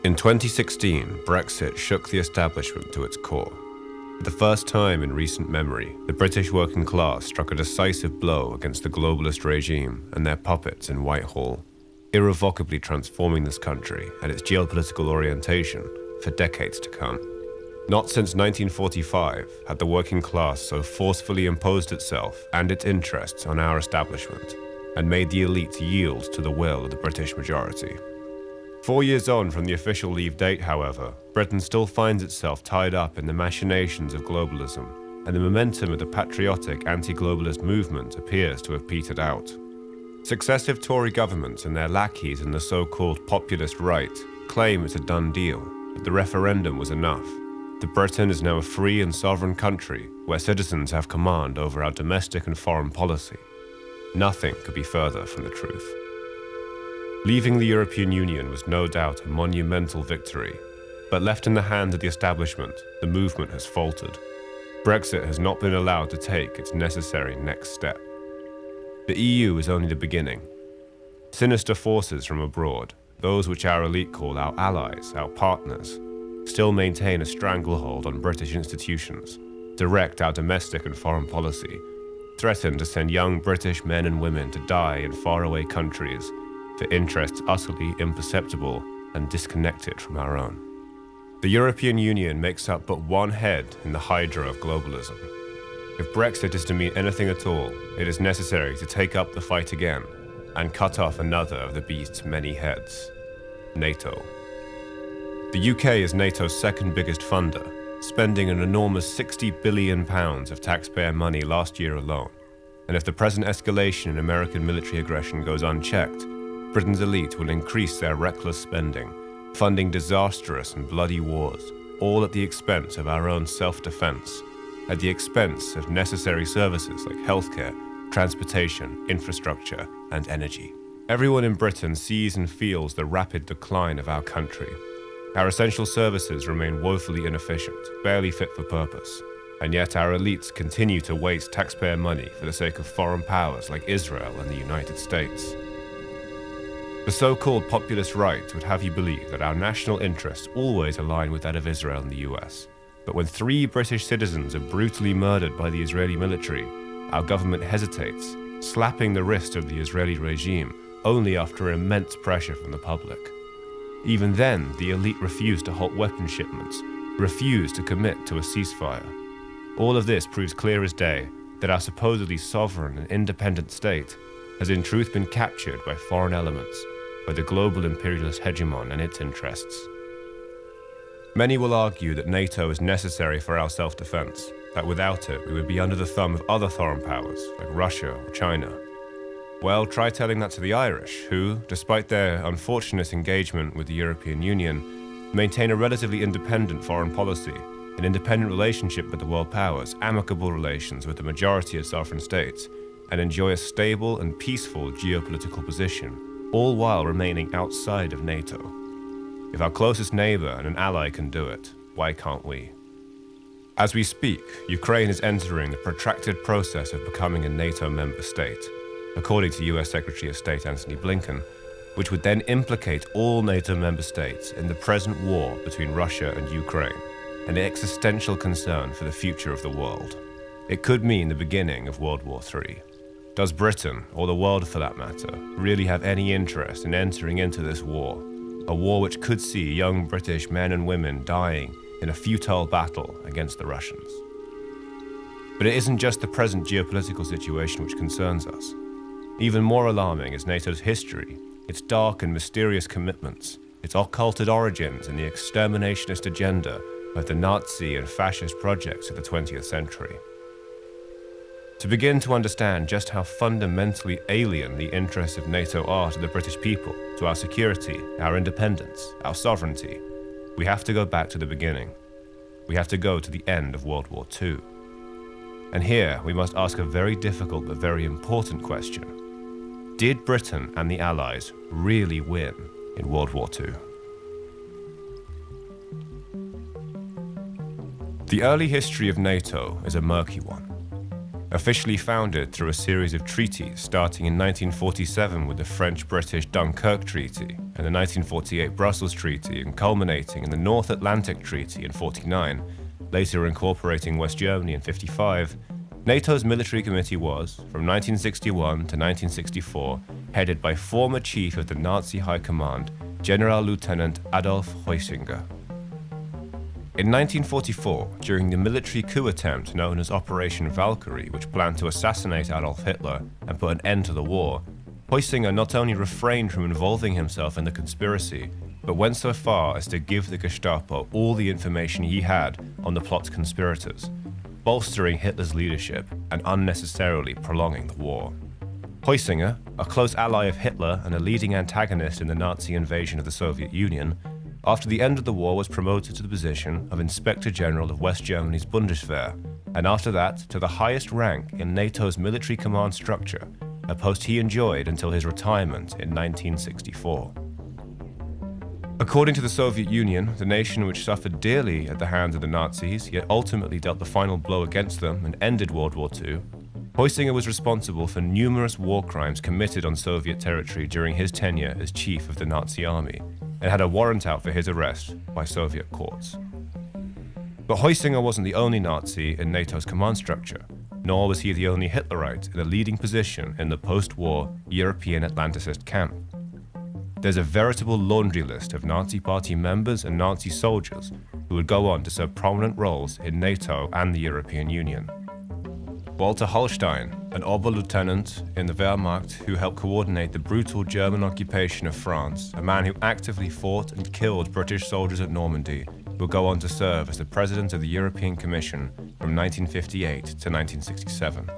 In 2016, Brexit shook the establishment to its core. For the first time in recent memory, the British working class struck a decisive blow against the globalist regime and their puppets in Whitehall, irrevocably transforming this country and its geopolitical orientation for decades to come. Not since 1945 had the working class so forcefully imposed itself and its interests on our establishment and made the elite yield to the will of the British majority. 4 years on from the official leave date, however, Britain still finds itself tied up in the machinations of globalism, and the momentum of the patriotic anti-globalist movement appears to have petered out. Successive Tory governments and their lackeys in the so-called populist right claim it's a done deal, that the referendum was enough, that Britain is now a free and sovereign country where citizens have command over our domestic and foreign policy. Nothing could be further from the truth. Leaving the European Union was no doubt a monumental victory, but left in the hands of the establishment, the movement has faltered. Brexit has not been allowed to take its necessary next step. The EU is only the beginning. Sinister forces from abroad, those which our elite call our allies, our partners, still maintain a stranglehold on British institutions, direct our domestic and foreign policy, threaten to send young British men and women to die in faraway countries for interests utterly imperceptible and disconnected from our own. The European Union makes up but one head in the hydra of globalism. If Brexit is to mean anything at all, it is necessary to take up the fight again and cut off another of the beast's many heads: NATO. The UK is NATO's second biggest funder, spending an enormous £60 billion of taxpayer money last year alone. And if the present escalation in American military aggression goes unchecked, Britain's elite will increase their reckless spending, funding disastrous and bloody wars, all at the expense of our own self-defense, at the expense of necessary services like healthcare, transportation, infrastructure, and energy. Everyone in Britain sees and feels the rapid decline of our country. Our essential services remain woefully inefficient, barely fit for purpose, and yet our elites continue to waste taxpayer money for the sake of foreign powers like Israel and the United States. The so-called populist right would have you believe that our national interests always align with that of Israel and the US. But when 3 British citizens are brutally murdered by the Israeli military, our government hesitates, slapping the wrist of the Israeli regime only after immense pressure from the public. Even then, the elite refuse to halt weapon shipments, refuse to commit to a ceasefire. All of this proves clear as day that our supposedly sovereign and independent state has in truth been captured by foreign elements, by the global imperialist hegemon and its interests. Many will argue that NATO is necessary for our self-defense, that without it we would be under the thumb of other foreign powers like Russia or China. Well, try telling that to the Irish, who, despite their unfortunate engagement with the European Union, maintain a relatively independent foreign policy, an independent relationship with the world powers, amicable relations with the majority of sovereign states, and enjoy a stable and peaceful geopolitical position, all while remaining outside of NATO. If our closest neighbor and an ally can do it, why can't we? As we speak, Ukraine is entering the protracted process of becoming a NATO member state, according to US Secretary of State Antony Blinken, which would then implicate all NATO member states in the present war between Russia and Ukraine, an existential concern for the future of the world. It could mean the beginning of World War III. Does Britain, or the world for that matter, really have any interest in entering into this war? A war which could see young British men and women dying in a futile battle against the Russians. But it isn't just the present geopolitical situation which concerns us. Even more alarming is NATO's history, its dark and mysterious commitments, its occulted origins in the exterminationist agenda of the Nazi and fascist projects of the 20th century. To begin to understand just how fundamentally alien the interests of NATO are to the British people, to our security, our independence, our sovereignty, we have to go back to the beginning. We have to go to the end of World War II. And here we must ask a very difficult but very important question. Did Britain and the Allies really win in World War II? The early history of NATO is a murky one. Officially founded through a series of treaties starting in 1947 with the French-British Dunkirk Treaty and the 1948 Brussels Treaty and culminating in the North Atlantic Treaty in 1949, later incorporating West Germany in 1955, NATO's military committee was, from 1961 to 1964, headed by former chief of the Nazi High Command, General-Lieutenant Adolf Heusinger. In 1944, during the military coup attempt known as Operation Valkyrie, which planned to assassinate Adolf Hitler and put an end to the war, Heusinger not only refrained from involving himself in the conspiracy, but went so far as to give the Gestapo all the information he had on the plot's conspirators, bolstering Hitler's leadership and unnecessarily prolonging the war. Heusinger, a close ally of Hitler and a leading antagonist in the Nazi invasion of the Soviet Union, after the end of the war was promoted to the position of Inspector General of West Germany's Bundeswehr, and after that to the highest rank in NATO's military command structure, a post he enjoyed until his retirement in 1964. According to the Soviet Union, the nation which suffered dearly at the hands of the Nazis, yet ultimately dealt the final blow against them and ended World War II, Heusinger was responsible for numerous war crimes committed on Soviet territory during his tenure as chief of the Nazi army, and had a warrant out for his arrest by Soviet courts. But Heusinger wasn't the only Nazi in NATO's command structure, nor was he the only Hitlerite in a leading position in the post-war Euro-Atlanticist camp. There's a veritable laundry list of Nazi Party members and Nazi soldiers who would go on to serve prominent roles in NATO and the European Union. Walter Hallstein, an Oberleutnant in the Wehrmacht who helped coordinate the brutal German occupation of France, a man who actively fought and killed British soldiers at Normandy, will go on to serve as the President of the European Commission from 1958 to 1967.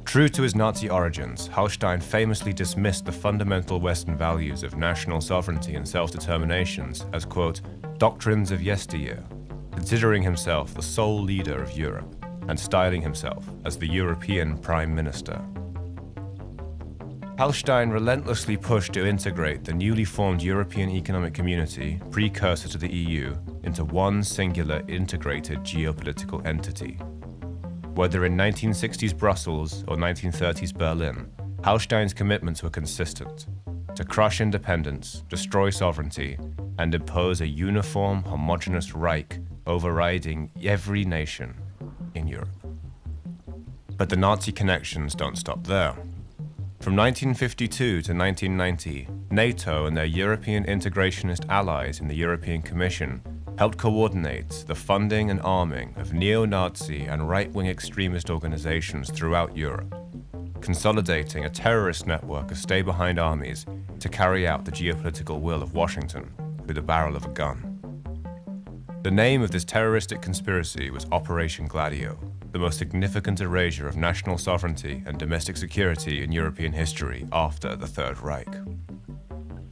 True to his Nazi origins, Hallstein famously dismissed the fundamental Western values of national sovereignty and self-determinations as, quote, doctrines of yesteryear, considering himself the sole leader of Europe, and styling himself as the European Prime Minister. Hallstein relentlessly pushed to integrate the newly formed European Economic Community, precursor to the EU, into one singular integrated geopolitical entity. Whether in 1960s Brussels or 1930s Berlin, Hallstein's commitments were consistent: to crush independence, destroy sovereignty, and impose a uniform, homogeneous Reich overriding every nation in Europe. But the Nazi connections don't stop there. From 1952 to 1990, NATO and their European integrationist allies in the European Commission helped coordinate the funding and arming of neo-Nazi and right-wing extremist organizations throughout Europe, consolidating a terrorist network of stay-behind armies to carry out the geopolitical will of Washington through the barrel of a gun. The name of this terroristic conspiracy was Operation GLADIO, the most significant erasure of national sovereignty and domestic security in European history after the Third Reich.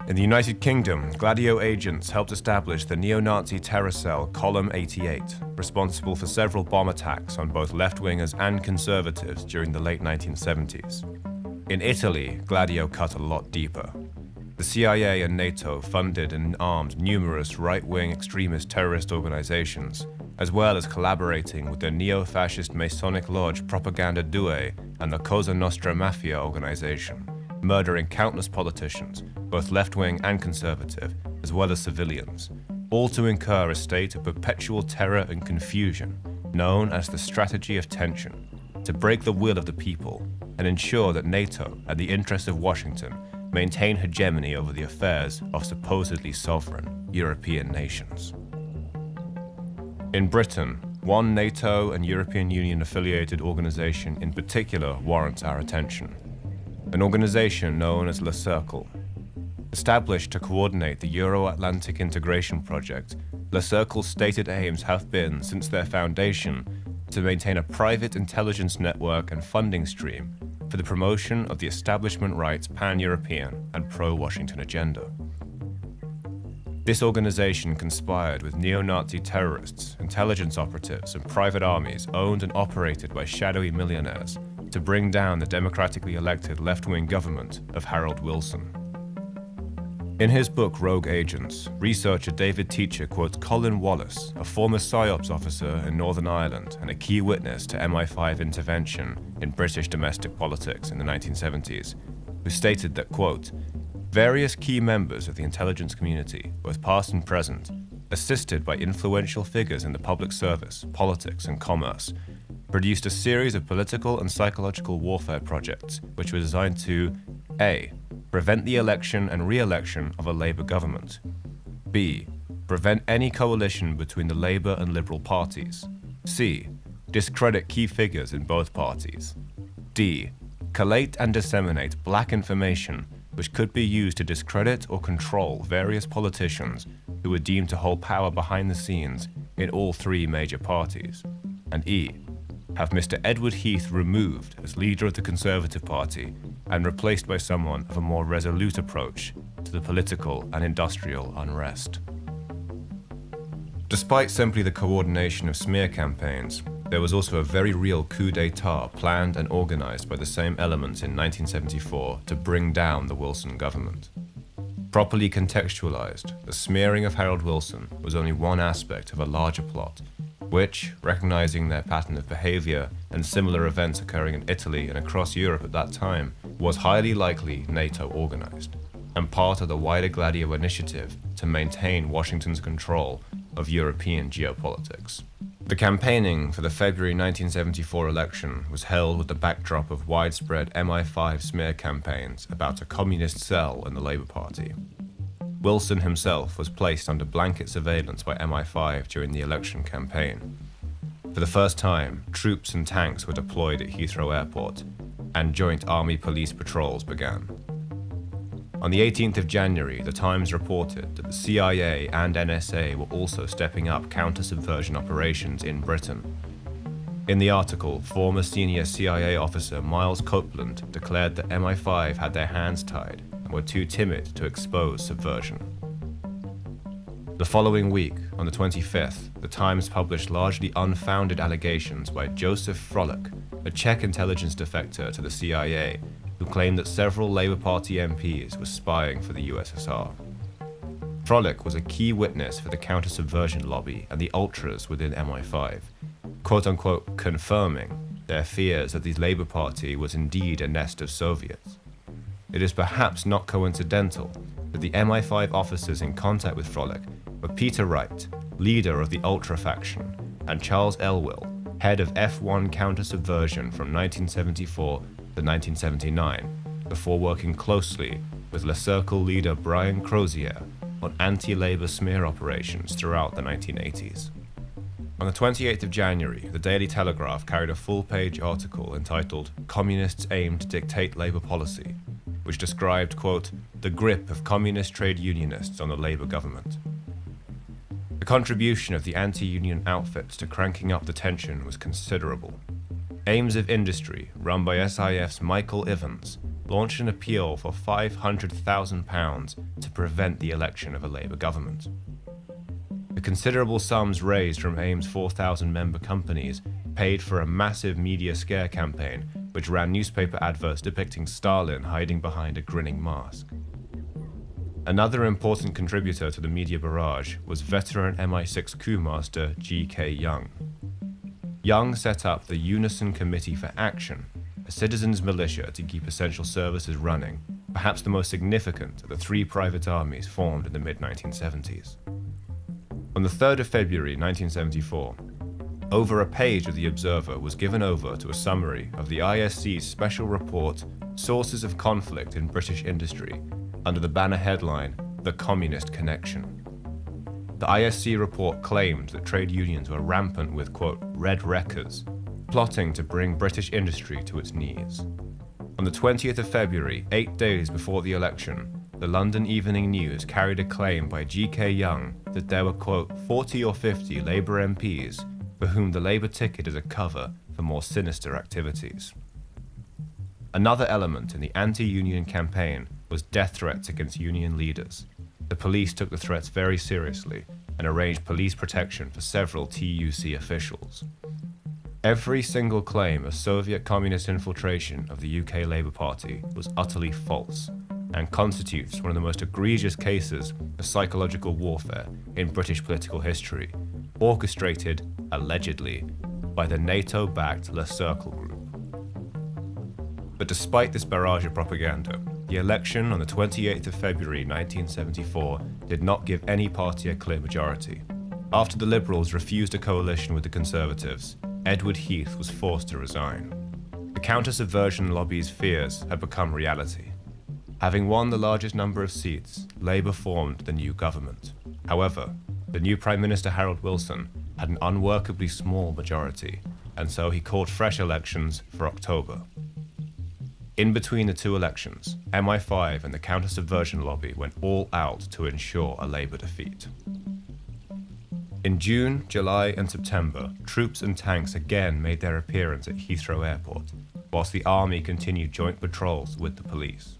In the United Kingdom, GLADIO agents helped establish the neo-Nazi terror cell Column 88, responsible for several bomb attacks on both left-wingers and conservatives during the late 1970s. In Italy, GLADIO cut a lot deeper. The CIA and NATO funded and armed numerous right-wing extremist terrorist organizations, as well as collaborating with the neo-fascist Masonic Lodge Propaganda Due and the Cosa Nostra Mafia organization, murdering countless politicians, both left-wing and conservative, as well as civilians, all to incur a state of perpetual terror and confusion, known as the strategy of tension, to break the will of the people and ensure that NATO and the interests of Washington maintain hegemony over the affairs of supposedly sovereign European nations. In Britain, one NATO and European Union affiliated organization in particular warrants our attention. An organization known as Le Cercle. Established to coordinate the Euro-Atlantic integration project, Le Cercle's stated aims have been, since their foundation, to maintain a private intelligence network and funding stream for the promotion of the establishment right's pan-European and pro-Washington agenda. This organization conspired with neo-Nazi terrorists, intelligence operatives, and private armies owned and operated by shadowy millionaires to bring down the democratically elected left-wing government of Harold Wilson. In his book Rogue Agents, researcher David Teacher quotes Colin Wallace, a former PSYOPs officer in Northern Ireland and a key witness to MI5 intervention in British domestic politics in the 1970s, who stated that, quote, various key members of the intelligence community, both past and present, assisted by influential figures in the public service, politics, and commerce, produced a series of political and psychological warfare projects which were designed to A. Prevent the election and re-election of a Labour government. B. Prevent any coalition between the Labour and Liberal parties. C. Discredit key figures in both parties. D. Collate and disseminate black information which could be used to discredit or control various politicians who were deemed to hold power behind the scenes in all three major parties. And E. Have Mr. Edward Heath removed as leader of the Conservative Party and replaced by someone of a more resolute approach to the political and industrial unrest. Despite simply the coordination of smear campaigns, there was also a very real coup d'etat planned and organized by the same elements in 1974 to bring down the Wilson government. Properly contextualized, the smearing of Harold Wilson was only one aspect of a larger plot, which, recognizing their pattern of behavior and similar events occurring in Italy and across Europe at that time, was highly likely NATO organized, and part of the wider GLADIO initiative to maintain Washington's control of European geopolitics. The campaigning for the February 1974 election was held with the backdrop of widespread MI5 smear campaigns about a communist cell in the Labour Party. Wilson himself was placed under blanket surveillance by MI5 during the election campaign. For the first time, troops and tanks were deployed at Heathrow Airport, and joint army-police patrols began. On the 18th of January, The Times reported that the CIA and NSA were also stepping up counter-subversion operations in Britain. In the article, former senior CIA officer Miles Copeland declared that MI5 had their hands tied and were too timid to expose subversion. The following week, on the 25th, The Times published largely unfounded allegations by Joseph Frolick, a Czech intelligence defector to the CIA, who claimed that several Labour Party MPs were spying for the USSR. Frolick was a key witness for the counter-subversion lobby and the ultras within MI5, quote-unquote confirming their fears that the Labour Party was indeed a nest of Soviets. It is perhaps not coincidental that the MI5 officers in contact with Frolick were Peter Wright, leader of the Ultra faction, and Charles Elwell, head of F1 counter-subversion from 1974 to 1979, before working closely with Le Cercle leader Brian Crozier on anti-Labour smear operations throughout the 1980s. On the 28th of January, the Daily Telegraph carried a full-page article entitled "Communists Aim to Dictate Labour Policy," which described, quote, the grip of communist trade unionists on the Labour government. The contribution of the anti-union outfits to cranking up the tension was considerable. Aims of Industry, run by SIF's Michael Evans, launched an appeal for £500,000 to prevent the election of a Labour government. The considerable sums raised from AIM's 4,000 member companies paid for a massive media scare campaign which ran newspaper adverts depicting Stalin hiding behind a grinning mask. Another important contributor to the media barrage was veteran MI6 coup master G.K. Young. Young set up the Unison Committee for Action, a citizens' militia to keep essential services running, perhaps the most significant of the three private armies formed in the mid-1970s. On the 3rd of February 1974, over a page of The Observer was given over to a summary of the ISC's special report, Sources of Conflict in British Industry, under the banner headline, The Communist Connection. The ISC report claimed that trade unions were rampant with, quote, red wreckers, plotting to bring British industry to its knees. On the 20th of February, 8 days before the election, the London Evening News carried a claim by G.K. Young that there were, quote, 40 or 50 Labour MPs for whom the Labour ticket is a cover for more sinister activities. Another element in the anti-union campaign was death threats against union leaders. The police took the threats very seriously and arranged police protection for several TUC officials. Every single claim of Soviet communist infiltration of the UK Labour Party was utterly false, and constitutes one of the most egregious cases of psychological warfare in British political history, orchestrated, allegedly, by the NATO-backed Le Cercle group. But despite this barrage of propaganda, the election on the 28th of February 1974 did not give any party a clear majority. After the Liberals refused a coalition with the Conservatives, Edward Heath was forced to resign. The counter-subversion lobby's fears had become reality. Having won the largest number of seats, Labour formed the new government. However, the new Prime Minister Harold Wilson had an unworkably small majority, and so he called fresh elections for October. In between the two elections, MI5 and the counter-subversion lobby went all out to ensure a Labour defeat. In June, July and September, troops and tanks again made their appearance at Heathrow Airport, whilst the army continued joint patrols with the police.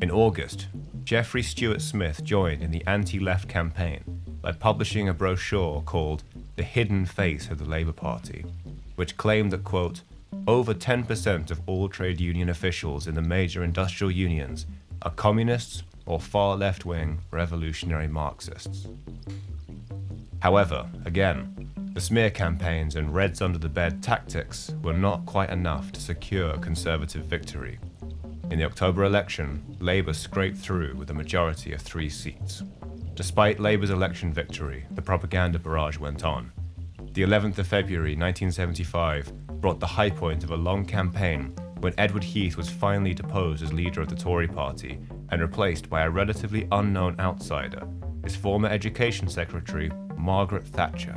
In August, Geoffrey Stuart Smith joined in the anti-left campaign by publishing a brochure called The Hidden Face of the Labour Party, which claimed that, quote, over 10% of all trade union officials in the major industrial unions are communists or far left-wing revolutionary Marxists. However, again, the smear campaigns and reds under the bed tactics were not quite enough to secure a Conservative victory. In the October election, Labour scraped through with a majority of 3 seats. Despite Labour's election victory, the propaganda barrage went on. The 11th of February 1975 brought the high point of a long campaign when Edward Heath was finally deposed as leader of the Tory party and replaced by a relatively unknown outsider, his former Education Secretary, Margaret Thatcher.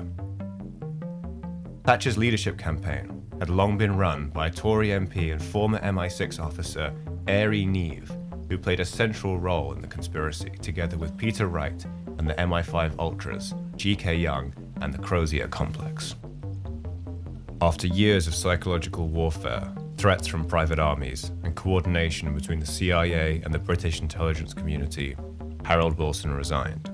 Thatcher's leadership campaign had long been run by Tory MP and former MI6 officer Airey Neave, who played a central role in the conspiracy, together with Peter Wright and the MI5 Ultras, G.K. Young and the Crozier Complex. After years of psychological warfare, threats from private armies, and coordination between the CIA and the British intelligence community, Harold Wilson resigned.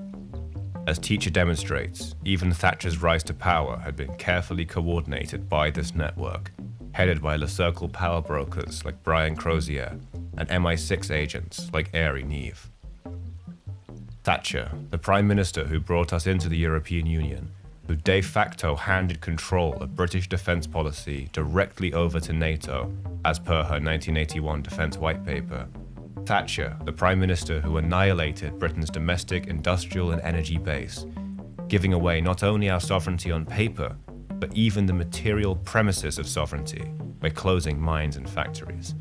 As Teacher demonstrates, even Thatcher's rise to power had been carefully coordinated by this network, headed by Le Cercle power brokers like Brian Crozier and MI6 agents like Airey Neave. Thatcher, the Prime Minister who brought us into the European Union, who de facto handed control of British defence policy directly over to NATO, as per her 1981 Defence White Paper. Thatcher, the Prime Minister who annihilated Britain's domestic, industrial and energy base, giving away not only our sovereignty on paper, but even the material premises of sovereignty by closing mines and factories.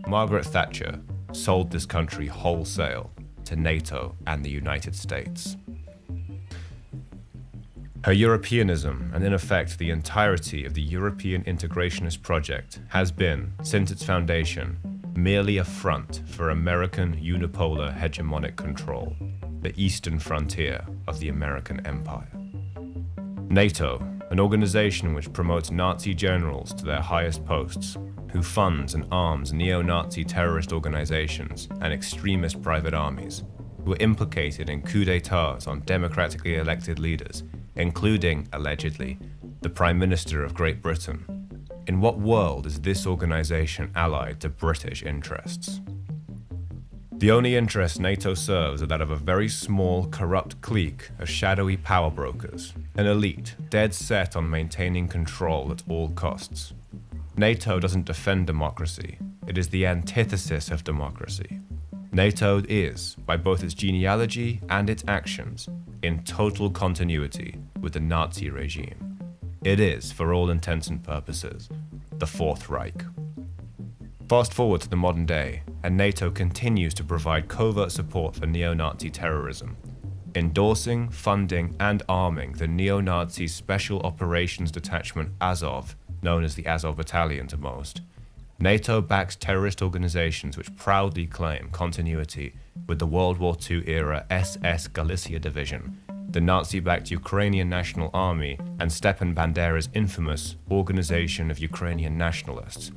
Margaret Thatcher sold this country wholesale to NATO and the United States. Her Europeanism, and in effect the entirety of the European integrationist project, has been, since its foundation, merely a front for American unipolar hegemonic control, the eastern frontier of the American empire. NATO, an organization which promotes Nazi generals to their highest posts, who funds and arms neo-Nazi terrorist organizations and extremist private armies, who were implicated in coups d'etats on democratically elected leaders, including, allegedly, the Prime Minister of Great Britain. In what world is this organization allied to British interests? The only interests NATO serves are that of a very small, corrupt clique of shadowy power brokers, an elite dead set on maintaining control at all costs. NATO doesn't defend democracy, it is the antithesis of democracy. NATO is, by both its genealogy and its actions, in total continuity with the Nazi regime. It is, for all intents and purposes, the Fourth Reich. Fast forward to the modern day, and NATO continues to provide covert support for neo-Nazi terrorism, endorsing, funding, and arming the neo-Nazi Special Operations Detachment Azov, known as the Azov Battalion to most. NATO backs terrorist organizations which proudly claim continuity with the World War II era SS Galicia Division, the Nazi-backed Ukrainian National Army, and Stepan Bandera's infamous Organization of Ukrainian Nationalists,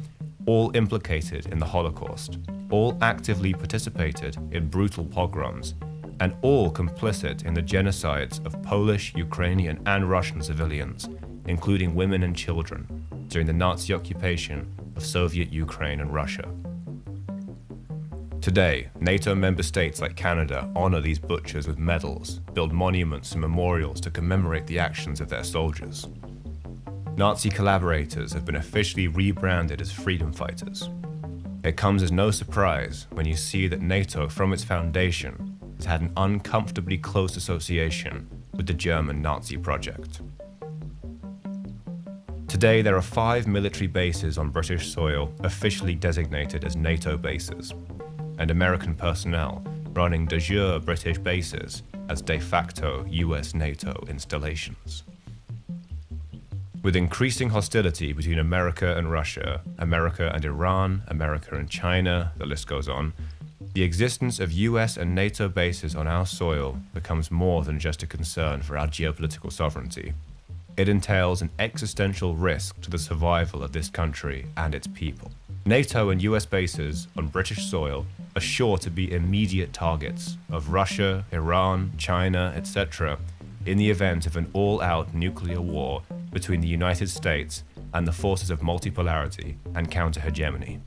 all implicated in the Holocaust, all actively participated in brutal pogroms, and all complicit in the genocides of Polish, Ukrainian, and Russian civilians, including women and children, during the Nazi occupation of Soviet Ukraine and Russia. Today, NATO member states like Canada honor these butchers with medals, build monuments and memorials to commemorate the actions of their soldiers. Nazi collaborators have been officially rebranded as freedom fighters. It comes as no surprise when you see that NATO, from its foundation, has had an uncomfortably close association with the German Nazi project. Today, there are 5 military bases on British soil officially designated as NATO bases, and American personnel running de jure British bases as de facto US NATO installations. With increasing hostility between America and Russia, America and Iran, America and China, the list goes on, the existence of US and NATO bases on our soil becomes more than just a concern for our geopolitical sovereignty. It entails an existential risk to the survival of this country and its people. NATO and US bases on British soil are sure to be immediate targets of Russia, Iran, China, etc., in the event of an all-out nuclear war between the United States and the forces of multipolarity and counter-hegemony.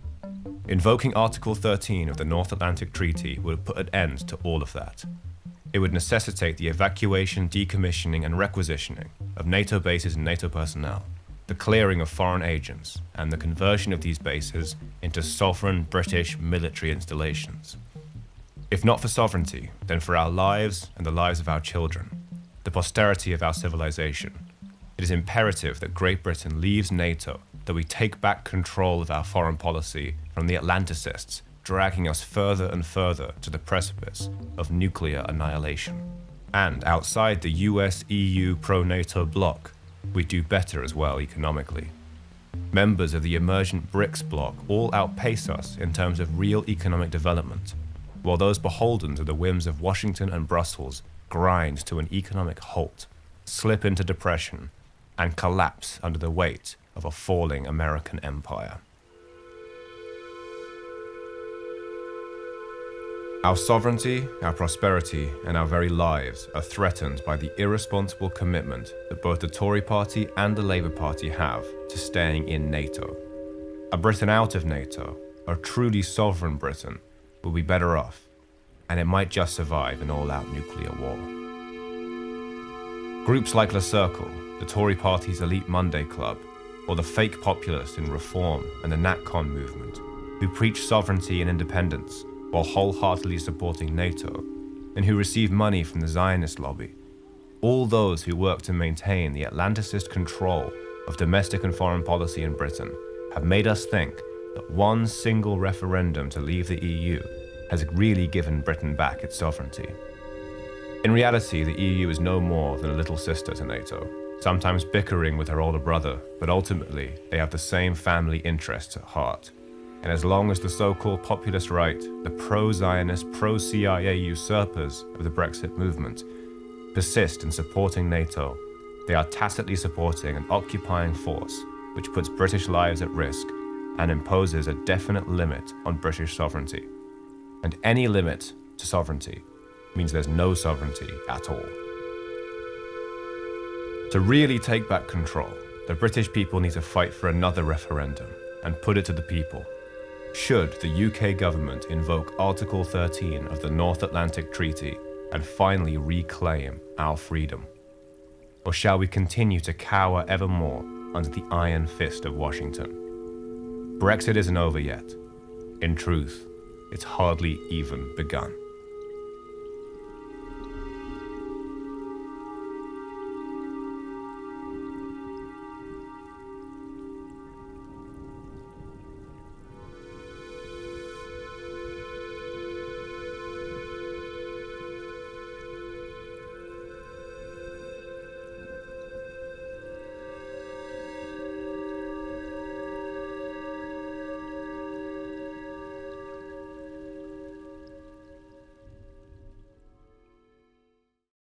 Invoking Article 13 of the North Atlantic Treaty would put an end to all of that. It would necessitate the evacuation, decommissioning, and requisitioning of NATO bases and NATO personnel, the clearing of foreign agents, and the conversion of these bases into sovereign British military installations. If not for sovereignty, then for our lives and the lives of our children, the posterity of our civilization, it is imperative that Great Britain leaves NATO, that we take back control of our foreign policy from the Atlanticists, dragging us further and further to the precipice of nuclear annihilation. And outside the US-EU pro-NATO bloc, we do better as well economically. Members of the emergent BRICS bloc all outpace us in terms of real economic development, while those beholden to the whims of Washington and Brussels grind to an economic halt, slip into depression, and collapse under the weight of a falling American empire. Our sovereignty, our prosperity, and our very lives are threatened by the irresponsible commitment that both the Tory party and the Labour Party have to staying in NATO. A Britain out of NATO, a truly sovereign Britain, will be better off, and it might just survive an all-out nuclear war. Groups like Le Circle, the Tory party's elite Monday Club, or the fake populist in Reform and the NatCon movement, who preach sovereignty and independence while wholeheartedly supporting NATO, and who receive money from the Zionist lobby. All those who work to maintain the Atlanticist control of domestic and foreign policy in Britain have made us think that one single referendum to leave the EU has really given Britain back its sovereignty. In reality, the EU is no more than a little sister to NATO, sometimes bickering with her older brother, but ultimately they have the same family interests at heart. And as long as the so-called populist right, the pro-Zionist, pro-CIA usurpers of the Brexit movement, persist in supporting NATO, they are tacitly supporting an occupying force which puts British lives at risk and imposes a definite limit on British sovereignty. And any limit to sovereignty means there's no sovereignty at all. To really take back control, the British people need to fight for another referendum and put it to the people. Should the UK government invoke Article 13 of the North Atlantic Treaty and finally reclaim our freedom? Or shall we continue to cower ever more under the iron fist of Washington? Brexit isn't over yet. In truth, it's hardly even begun.